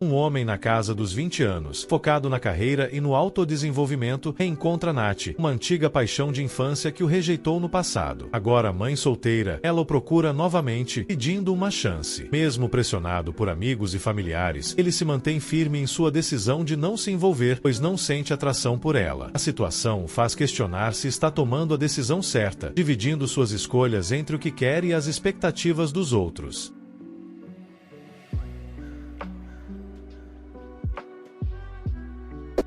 Um homem na casa dos 20 anos, focado na carreira e no autodesenvolvimento, reencontra Nath, uma antiga paixão de infância que o rejeitou no passado. Agora mãe solteira, ela o procura novamente, pedindo uma chance. Mesmo pressionado por amigos e familiares, ele se mantém firme em sua decisão de não se envolver, pois não sente atração por ela. A situação o faz questionar se está tomando a decisão certa, dividindo suas escolhas entre o que quer e as expectativas dos outros.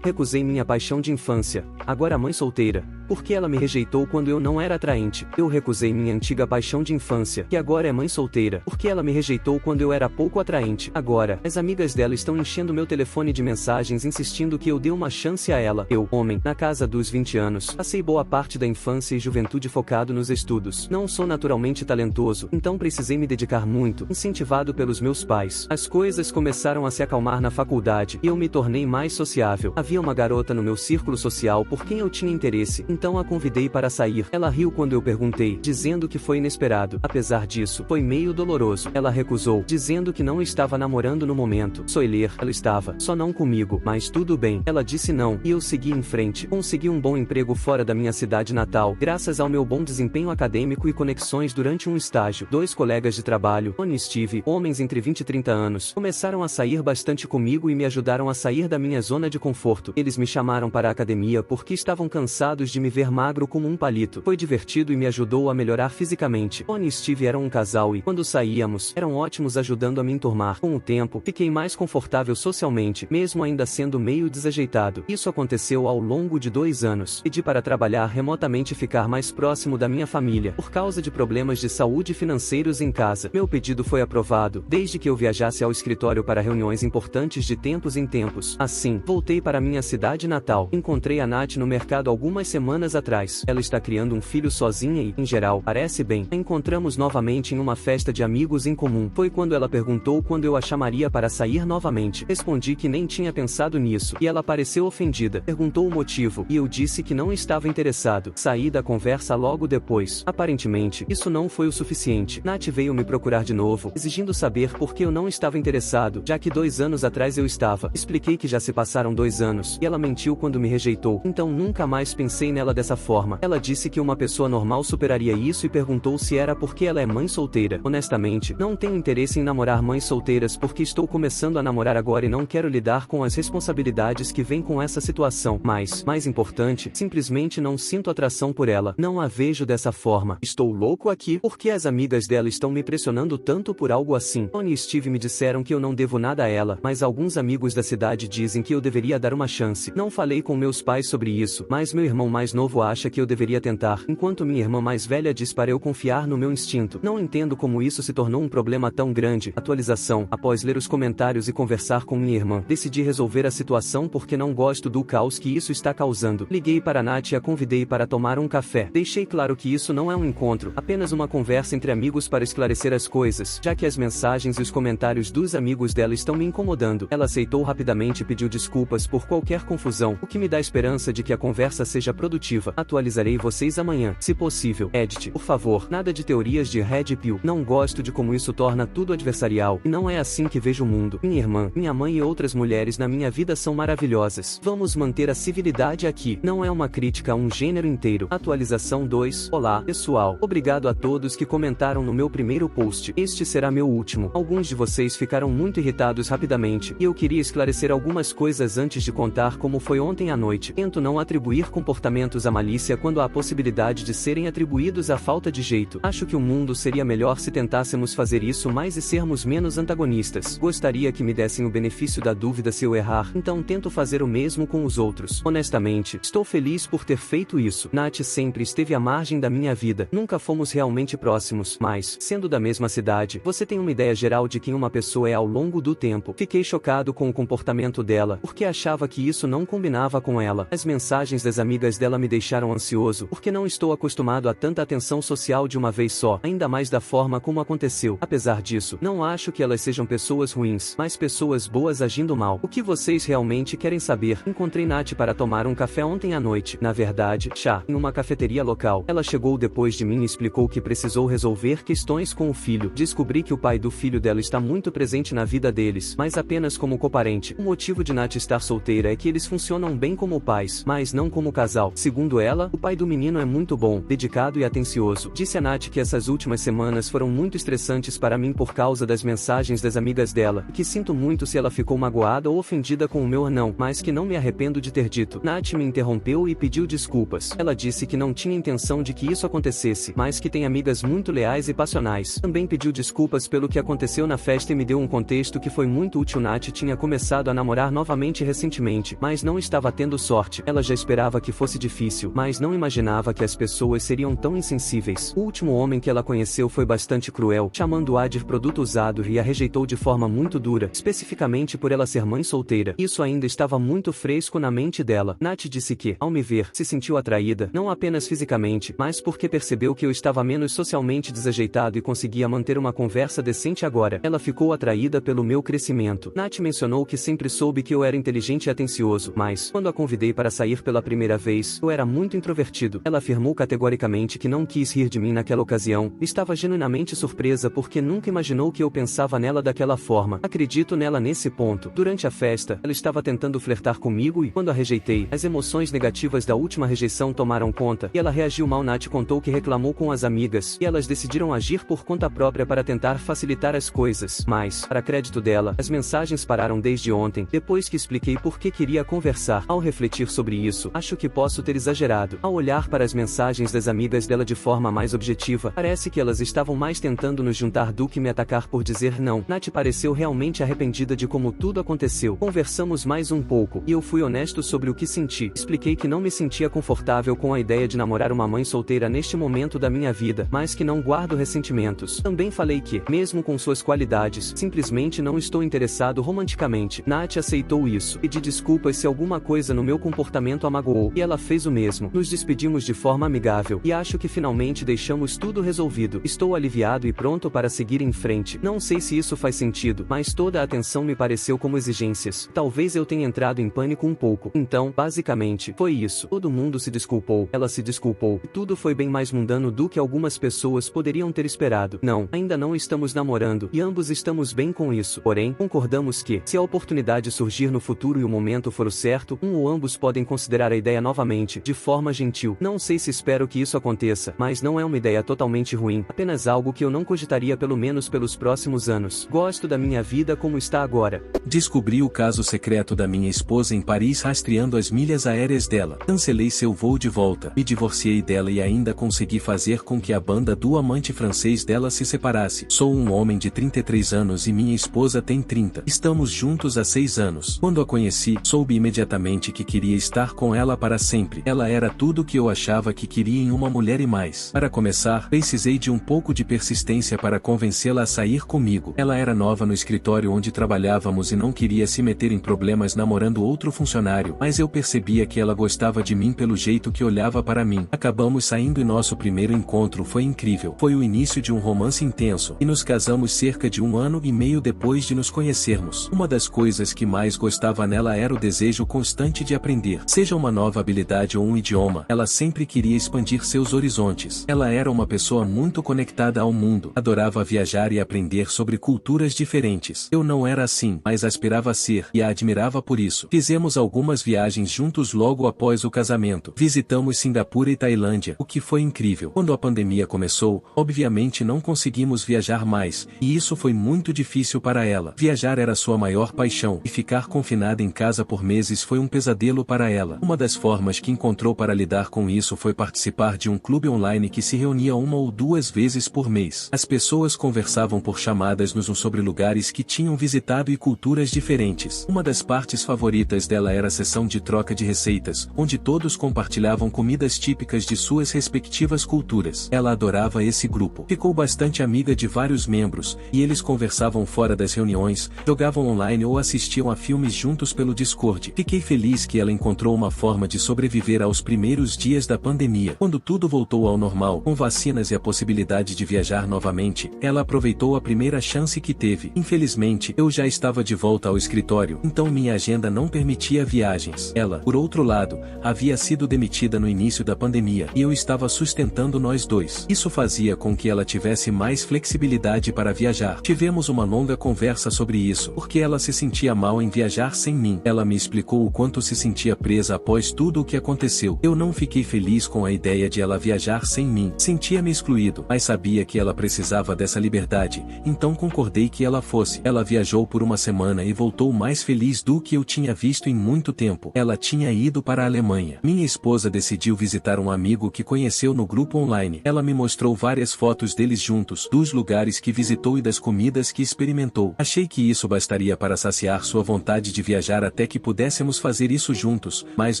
Recusei minha paixão de infância, agora mãe solteira, porque ela me rejeitou quando eu não era atraente. Eu recusei minha antiga paixão de infância, que agora é mãe solteira, porque ela me rejeitou quando eu era pouco atraente. Agora, as amigas dela estão enchendo meu telefone de mensagens insistindo que eu dê uma chance a ela. Eu, homem, na casa dos 20 anos, passei boa parte da infância e juventude focado nos estudos. Não sou naturalmente talentoso, então precisei me dedicar muito, incentivado pelos meus pais. As coisas começaram a se acalmar na faculdade, e eu me tornei mais sociável. Havia uma garota no meu círculo social por quem eu tinha interesse, então a convidei para sair. Ela riu quando eu perguntei, dizendo que foi inesperado. Apesar disso, foi meio doloroso. Ela recusou, dizendo que não estava namorando no momento. Soiler, ela estava, só não comigo, mas tudo bem. Ela disse não, e eu segui em frente. Consegui um bom emprego fora da minha cidade natal, graças ao meu bom desempenho acadêmico e conexões durante um estágio. 2 colegas de trabalho, Tony e Steve, homens entre 20 e 30 anos, começaram a sair bastante comigo e me ajudaram a sair da minha zona de conforto. Eles me chamaram para a academia porque estavam cansados de me ver magro como um palito. Foi divertido e me ajudou a melhorar fisicamente. Tony e Steve eram um casal e, quando saíamos, eram ótimos ajudando a me enturmar. Com o tempo, fiquei mais confortável socialmente, mesmo ainda sendo meio desajeitado. Isso aconteceu ao longo de 2 anos. Pedi para trabalhar remotamente e ficar mais próximo da minha família, por causa de problemas de saúde financeiros em casa. Meu pedido foi aprovado, desde que eu viajasse ao escritório para reuniões importantes de tempos em tempos. Assim, voltei para minha cidade natal. Encontrei a Nath no mercado algumas semanas atrás. Ela está criando um filho sozinha e, em geral, parece bem. A encontramos novamente em uma festa de amigos em comum. Foi quando ela perguntou quando eu a chamaria para sair novamente. Respondi que nem tinha pensado nisso, e ela pareceu ofendida. Perguntou o motivo, e eu disse que não estava interessado. Saí da conversa logo depois. Aparentemente, isso não foi o suficiente. Nath veio me procurar de novo, exigindo saber por que eu não estava interessado, já que 2 anos atrás eu estava. Expliquei que já se passaram 2 anos, e ela mentiu quando me rejeitou, então nunca mais pensei nela dessa forma. Ela disse que uma pessoa normal superaria isso e perguntou se era porque ela é mãe solteira. Honestamente, não tenho interesse em namorar mães solteiras porque estou começando a namorar agora e não quero lidar com as responsabilidades que vêm com essa situação. Mas, mais importante, simplesmente não sinto atração por ela. Não a vejo dessa forma. Estou louco aqui porque as amigas dela estão me pressionando tanto por algo assim. Tony e Steve me disseram que eu não devo nada a ela, mas alguns amigos da cidade dizem que eu deveria dar uma chance. Não falei com meus pais sobre isso, mas meu irmão mais novo acha que eu deveria tentar, enquanto minha irmã mais velha diz para eu confiar no meu instinto. Não entendo como isso se tornou um problema tão grande. Atualização: após ler os comentários e conversar com minha irmã, decidi resolver a situação porque não gosto do caos que isso está causando. Liguei para a Nath e a convidei para tomar um café. Deixei claro que isso não é um encontro, apenas uma conversa entre amigos para esclarecer as coisas, já que as mensagens e os comentários dos amigos dela estão me incomodando. Ela aceitou rapidamente e pediu desculpas por qualquer confusão, o que me dá esperança de que a conversa seja produtiva. Atualizarei vocês amanhã, se possível. Edit, por favor, nada de teorias de Red Pill. Não gosto de como isso torna tudo adversarial, e não é assim que vejo o mundo. Minha irmã, minha mãe e outras mulheres na minha vida são maravilhosas. Vamos manter a civilidade aqui. Não é uma crítica a um gênero inteiro. Atualização 2. Olá, pessoal. Obrigado a todos que comentaram no meu primeiro post. Este será meu último. Alguns de vocês ficaram muito irritados rapidamente, e eu queria esclarecer algumas coisas antes de contar como foi ontem à noite. Tento não atribuir comportamentos à malícia quando há a possibilidade de serem atribuídos à falta de jeito. Acho que o mundo seria melhor se tentássemos fazer isso mais e sermos menos antagonistas. Gostaria que me dessem o benefício da dúvida se eu errar, então tento fazer o mesmo com os outros. Honestamente, estou feliz por ter feito isso. Nath sempre esteve à margem da minha vida. Nunca fomos realmente próximos, mas, sendo da mesma cidade, você tem uma ideia geral de quem uma pessoa é ao longo do tempo. Fiquei chocado com o comportamento dela, porque achava que isso não combinava com ela. As mensagens das amigas dela me deixaram ansioso, porque não estou acostumado a tanta atenção social de uma vez só, ainda mais da forma como aconteceu. Apesar disso, não acho que elas sejam pessoas ruins, mas pessoas boas agindo mal. O que vocês realmente querem saber? Encontrei Nath para tomar um café ontem à noite. Na verdade, chá, em uma cafeteria local. Ela chegou depois de mim e explicou que precisou resolver questões com o filho. Descobri que o pai do filho dela está muito presente na vida deles, mas apenas como coparente. O motivo de Nath estar solteira é que eles funcionam bem como pais, mas não como casal. Segundo ela, o pai do menino é muito bom, dedicado e atencioso. Disse a Nath que essas últimas semanas foram muito estressantes para mim por causa das mensagens das amigas dela, e que sinto muito se ela ficou magoada ou ofendida com o meu não, mas que não me arrependo de ter dito. Nath me interrompeu e pediu desculpas. Ela disse que não tinha intenção de que isso acontecesse, mas que tem amigas muito leais e passionais. Também pediu desculpas pelo que aconteceu na festa e me deu um contexto que foi muito útil. Nath tinha começado a namorar novamente recentemente, mas não estava tendo sorte. Ela já esperava que fosse difícil, mas não imaginava que as pessoas seriam tão insensíveis. O último homem que ela conheceu foi bastante cruel, chamando-a de produto usado e a rejeitou de forma muito dura, especificamente por ela ser mãe solteira. Isso ainda estava muito fresco na mente dela. Nath disse que, ao me ver, se sentiu atraída, não apenas fisicamente, mas porque percebeu que eu estava menos socialmente desajeitado e conseguia manter uma conversa decente agora. Ela ficou atraída pelo meu crescimento. Nath mencionou que sempre soube que eu era inteligente e atencioso, mas, quando a convidei para sair pela primeira vez, eu era muito introvertido. Ela afirmou categoricamente que não quis rir de mim naquela ocasião. Estava genuinamente surpresa porque nunca imaginou que eu pensava nela daquela forma. Acredito nela nesse ponto. Durante a festa, ela estava tentando flertar comigo e, quando a rejeitei, as emoções negativas da última rejeição tomaram conta, e ela reagiu mal. Nath contou que reclamou com as amigas, e elas decidiram agir por conta própria para tentar facilitar as coisas. Mas, para crédito dela, as mensagens pararam desde ontem, depois que expliquei por que queria conversar. Ao refletir sobre isso, acho que posso ter exagerado. Ao olhar para as mensagens das amigas dela de forma mais objetiva, parece que elas estavam mais tentando nos juntar do que me atacar por dizer não. Nath pareceu realmente arrependida de como tudo aconteceu. Conversamos mais um pouco, e eu fui honesto sobre o que senti. Expliquei que não me sentia confortável com a ideia de namorar uma mãe solteira neste momento da minha vida, mas que não guardo ressentimentos. Também falei que, mesmo com suas qualidades, simplesmente não estou interessado romanticamente. Nath aceitou isso. Pedi desculpas se alguma coisa no meu comportamento a magoou, e ela fez o mesmo. Nos despedimos de forma amigável, e acho que finalmente deixamos tudo resolvido. Estou aliviado e pronto para seguir em frente. Não sei se isso faz sentido, mas toda a atenção me pareceu como exigências. Talvez eu tenha entrado em pânico um pouco. Então, basicamente, foi isso. Todo mundo se desculpou, ela se desculpou, e tudo foi bem mais mundano do que algumas pessoas poderiam ter esperado. Não, ainda não estamos namorando, e ambos estamos bem com isso. Porém, concordamos que, se a oportunidade surgir no futuro e o momento for o certo, um ou ambos podem considerar a ideia novamente, de forma gentil. Não sei se espero que isso aconteça, mas não é uma ideia totalmente ruim, apenas algo que eu não cogitaria pelo menos pelos próximos anos. Gosto da minha vida como está agora. Descobri o caso secreto da minha esposa em Paris rastreando as milhas aéreas dela. Cancelei seu voo de volta, me divorciei dela e ainda consegui fazer com que a banda do amante francês dela se separasse. Sou um homem de 33 anos e minha esposa tem 30. Estamos juntos há 6 anos. Quando a conheci, soube imediatamente que queria estar com ela para sempre. Ela era tudo o que eu achava que queria em uma mulher e mais. Para começar, precisei de um pouco de persistência para convencê-la a sair comigo. Ela era nova no escritório onde trabalhávamos e não queria se meter em problemas namorando outro funcionário, mas eu percebia que ela gostava de mim pelo jeito que olhava para mim. Acabamos saindo e nosso primeiro encontro foi incrível. Foi o início de um romance intenso, e nos casamos cerca de 1 ano e meio depois de nos conhecermos. Uma das coisas que mais gostava nela era o desejo constante de aprender, seja uma nova habilidade ou um idioma. Ela sempre queria expandir seus horizontes. Ela era uma pessoa muito conectada ao mundo, adorava viajar e aprender sobre culturas diferentes. Eu não era assim, mas aspirava a ser, e a admirava por isso. Fizemos algumas viagens juntos logo após o casamento. Visitamos Singapura e Tailândia, o que foi incrível. Quando a pandemia começou, obviamente não conseguimos viajar mais, e isso foi muito difícil para ela. Viajar era sua maior paixão, e ficar confinada em casa por meses foi um pesadelo para ela. Uma das formas que encontrou para lidar com isso foi participar de um clube online que se reunia 1 ou 2 vezes por mês. As pessoas conversavam por chamadas no Zoom sobre lugares que tinham visitado e culturas diferentes. Uma das partes favoritas dela era a sessão de troca de receitas, onde todos compartilhavam comidas típicas de suas respectivas culturas. Ela adorava esse grupo. Ficou bastante amiga de vários membros, e eles conversavam fora das reuniões, jogavam online ou assistiam a filmes juntos pelo Discord. Fiquei feliz que ela encontrou uma forma de sobreviver sobreviver aos primeiros dias da pandemia. Quando tudo voltou ao normal, com vacinas e a possibilidade de viajar novamente, ela aproveitou a primeira chance que teve. Infelizmente, eu já estava de volta ao escritório, então minha agenda não permitia viagens. Ela, por outro lado, havia sido demitida no início da pandemia, e eu estava sustentando nós dois. Isso fazia com que ela tivesse mais flexibilidade para viajar. Tivemos uma longa conversa sobre isso, porque ela se sentia mal em viajar sem mim. Ela me explicou o quanto se sentia presa após tudo o que aconteceu. Eu não fiquei feliz com a ideia de ela viajar sem mim. Sentia-me excluído, mas sabia que ela precisava dessa liberdade, então concordei que ela fosse. Ela viajou por uma semana e voltou mais feliz do que eu tinha visto em muito tempo. Ela tinha ido para a Alemanha. Minha esposa decidiu visitar um amigo que conheceu no grupo online. Ela me mostrou várias fotos deles juntos, dos lugares que visitou e das comidas que experimentou. Achei que isso bastaria para saciar sua vontade de viajar até que pudéssemos fazer isso juntos, mas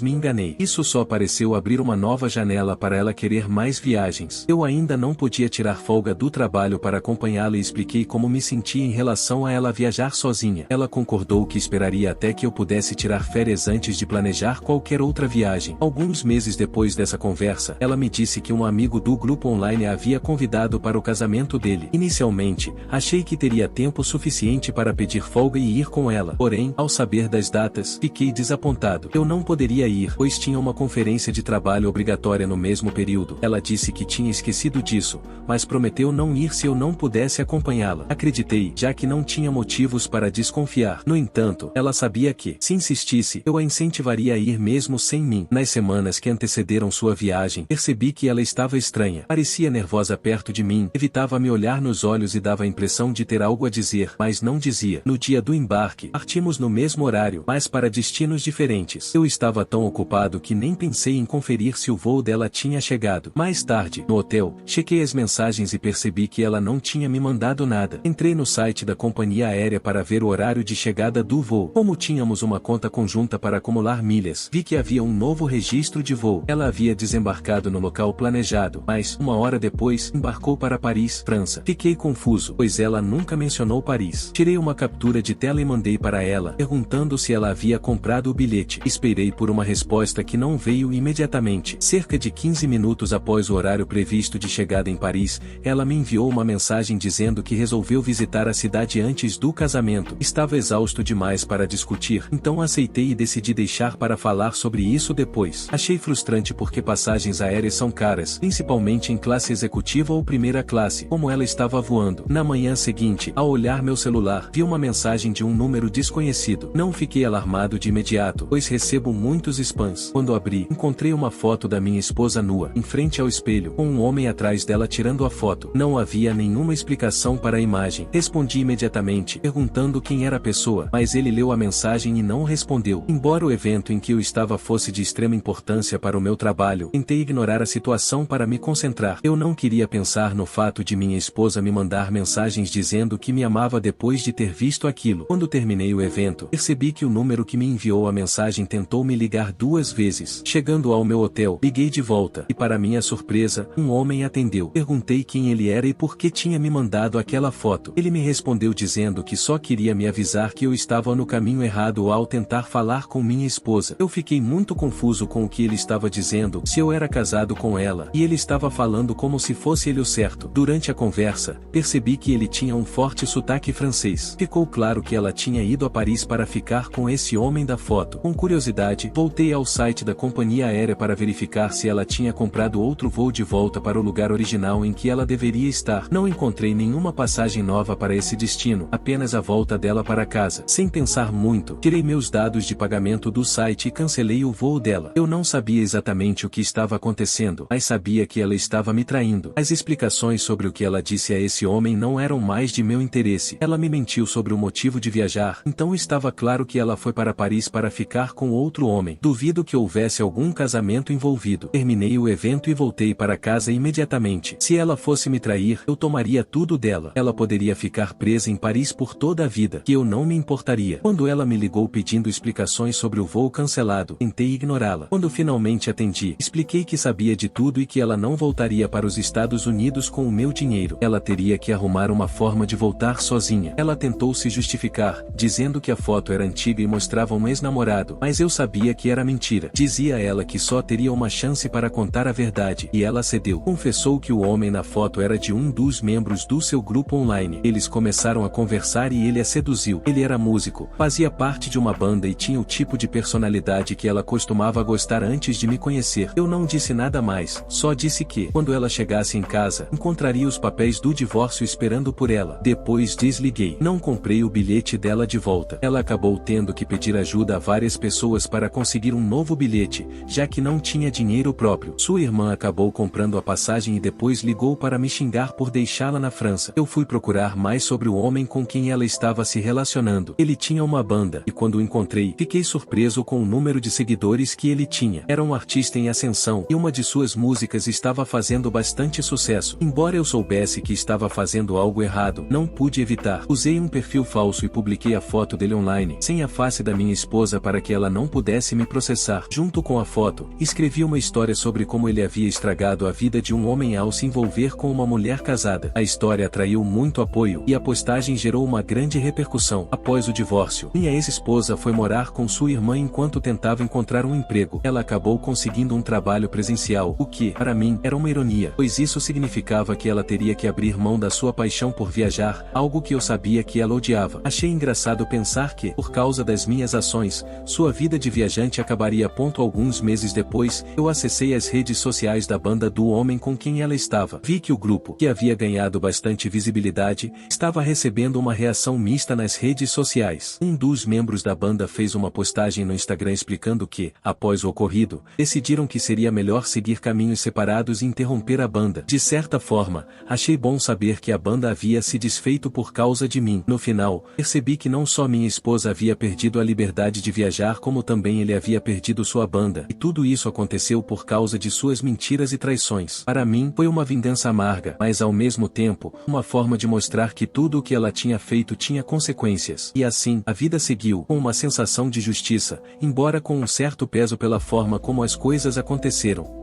me enganei. Isso só pareceu abrir uma nova janela para ela querer mais viagens. Eu ainda não podia tirar folga do trabalho para acompanhá-la e expliquei como me sentia em relação a ela viajar sozinha. Ela concordou que esperaria até que eu pudesse tirar férias antes de planejar qualquer outra viagem. Alguns meses depois dessa conversa, ela me disse que um amigo do grupo online a havia convidado para o casamento dele. Inicialmente, achei que teria tempo suficiente para pedir folga e ir com ela. Porém, ao saber das datas, fiquei desapontado. Eu não poderia ir, pois tinha uma conferência de trabalho obrigatória no mesmo período. Ela disse que tinha esquecido disso, mas prometeu não ir se eu não pudesse acompanhá-la. Acreditei, já que não tinha motivos para desconfiar. No entanto, ela sabia que, se insistisse, eu a incentivaria a ir mesmo sem mim. Nas semanas que antecederam sua viagem, percebi que ela estava estranha. Parecia nervosa perto de mim, evitava me olhar nos olhos e dava a impressão de ter algo a dizer, mas não dizia. No dia do embarque, partimos no mesmo horário, mas para destinos diferentes. Eu estava tão ocupado que nem pensei em conferir se o voo dela tinha chegado. Mais tarde, no hotel, chequei as mensagens e percebi que ela não tinha me mandado nada. Entrei no site da companhia aérea para ver o horário de chegada do voo. Como tínhamos uma conta conjunta para acumular milhas, vi que havia um novo registro de voo. Ela havia desembarcado no local planejado, mas, uma hora depois, embarcou para Paris, França. Fiquei confuso, pois ela nunca mencionou Paris. Tirei uma captura de tela e mandei para ela, perguntando se ela havia comprado o bilhete. Esperei por uma resposta que não veio imediatamente. Cerca de 15 minutos após o horário previsto de chegada em Paris, ela me enviou uma mensagem dizendo que resolveu visitar a cidade antes do casamento. Estava exausto demais para discutir, então aceitei e decidi deixar para falar sobre isso depois. Achei frustrante porque passagens aéreas são caras, principalmente em classe executiva ou primeira classe, como ela estava voando. Na manhã seguinte, ao olhar meu celular, vi uma mensagem de um número desconhecido. Não fiquei alarmado de imediato, pois recebo muitos spams. Quando abri, encontrei uma foto da minha esposa nua, em frente ao espelho, com um homem atrás dela tirando a foto. Não havia nenhuma explicação para a imagem. Respondi imediatamente, perguntando quem era a pessoa, mas ele leu a mensagem e não respondeu. Embora o evento em que eu estava fosse de extrema importância para o meu trabalho, tentei ignorar a situação para me concentrar. Eu não queria pensar no fato de minha esposa me mandar mensagens dizendo que me amava depois de ter visto aquilo. Quando terminei o evento, percebi que o número que me enviou a mensagem tentou me ligar 2 vezes. Chegando ao meu hotel, liguei de volta, e para minha surpresa, um homem atendeu. Perguntei quem ele era e por que tinha me mandado aquela foto. Ele me respondeu dizendo que só queria me avisar que eu estava no caminho errado ao tentar falar com minha esposa. Eu fiquei muito confuso com o que ele estava dizendo, se eu era casado com ela, e ele estava falando como se fosse ele o certo. Durante a conversa, percebi que ele tinha um forte sotaque francês. Ficou claro que ela tinha ido a Paris para ficar com esse homem da foto. Com curiosidade, voltei ao site da companhia aérea para verificar se ela tinha comprado outro voo de volta para o lugar original em que ela deveria estar. Não encontrei nenhuma passagem nova para esse destino, apenas a volta dela para casa. Sem pensar muito, tirei meus dados de pagamento do site e cancelei o voo dela. Eu não sabia exatamente o que estava acontecendo, mas sabia que ela estava me traindo. As explicações sobre o que ela disse a esse homem não eram mais de meu interesse. Ela me mentiu sobre o motivo de viajar, então estava claro que ela foi para Paris para ficar com outro homem. Duvido que houvesse algum casamento envolvido. Terminei o evento e voltei para casa imediatamente. Se ela fosse me trair, eu tomaria tudo dela. Ela poderia ficar presa em Paris por toda a vida, que eu não me importaria. Quando ela me ligou pedindo explicações sobre o voo cancelado, tentei ignorá-la. Quando finalmente atendi, expliquei que sabia de tudo e que ela não voltaria para os Estados Unidos com o meu dinheiro. Ela teria que arrumar uma forma de voltar sozinha. Ela tentou se justificar, dizendo que a foto era antiga e mostrava um ex-namorado, mas eu sabia que era mentira. Dizia dizia a ela que só teria uma chance para contar a verdade, e ela cedeu. Confessou que o homem na foto era de um dos membros do seu grupo online. Eles começaram a conversar e ele a seduziu. Ele era músico, fazia parte de uma banda e tinha o tipo de personalidade que ela costumava gostar antes de me conhecer. Eu não disse nada mais, só disse que, quando ela chegasse em casa, encontraria os papéis do divórcio esperando por ela. Depois desliguei. Não comprei o bilhete dela de volta. Ela acabou tendo que pedir ajuda a várias pessoas para conseguir um novo bilhete, já que não tinha dinheiro próprio. Sua irmã acabou comprando a passagem e depois ligou para me xingar por deixá-la na França. Eu fui procurar mais sobre o homem com quem ela estava se relacionando. Ele tinha uma banda, e quando o encontrei, fiquei surpreso com o número de seguidores que ele tinha. Era um artista em ascensão, e uma de suas músicas estava fazendo bastante sucesso. Embora eu soubesse que estava fazendo algo errado, não pude evitar. Usei um perfil falso e publiquei a foto dele online, sem a face da minha esposa para que ela não pudesse me processar. Junto com a foto, escrevi uma história sobre como ele havia estragado a vida de um homem ao se envolver com uma mulher casada. A história atraiu muito apoio, e a postagem gerou uma grande repercussão. Após o divórcio, minha ex-esposa foi morar com sua irmã enquanto tentava encontrar um emprego. Ela acabou conseguindo um trabalho presencial, o que, para mim, era uma ironia, pois isso significava que ela teria que abrir mão da sua paixão por viajar, algo que eu sabia que ela odiava. Achei engraçado pensar que, por causa das minhas ações, sua vida de viajante acabaria. Alguns meses depois, eu acessei as redes sociais da banda do homem com quem ela estava. Vi que o grupo, que havia ganhado bastante visibilidade, estava recebendo uma reação mista nas redes sociais. Um dos membros da banda fez uma postagem no Instagram explicando que, após o ocorrido, decidiram que seria melhor seguir caminhos separados e interromper a banda. De certa forma, achei bom saber que a banda havia se desfeito por causa de mim. No final, percebi que não só minha esposa havia perdido a liberdade de viajar como também ele havia perdido sua banda, e tudo isso aconteceu por causa de suas mentiras e traições. Para mim, foi uma vingança amarga, mas ao mesmo tempo, uma forma de mostrar que tudo o que ela tinha feito tinha consequências. E assim, a vida seguiu, com uma sensação de justiça, embora com um certo peso pela forma como as coisas aconteceram.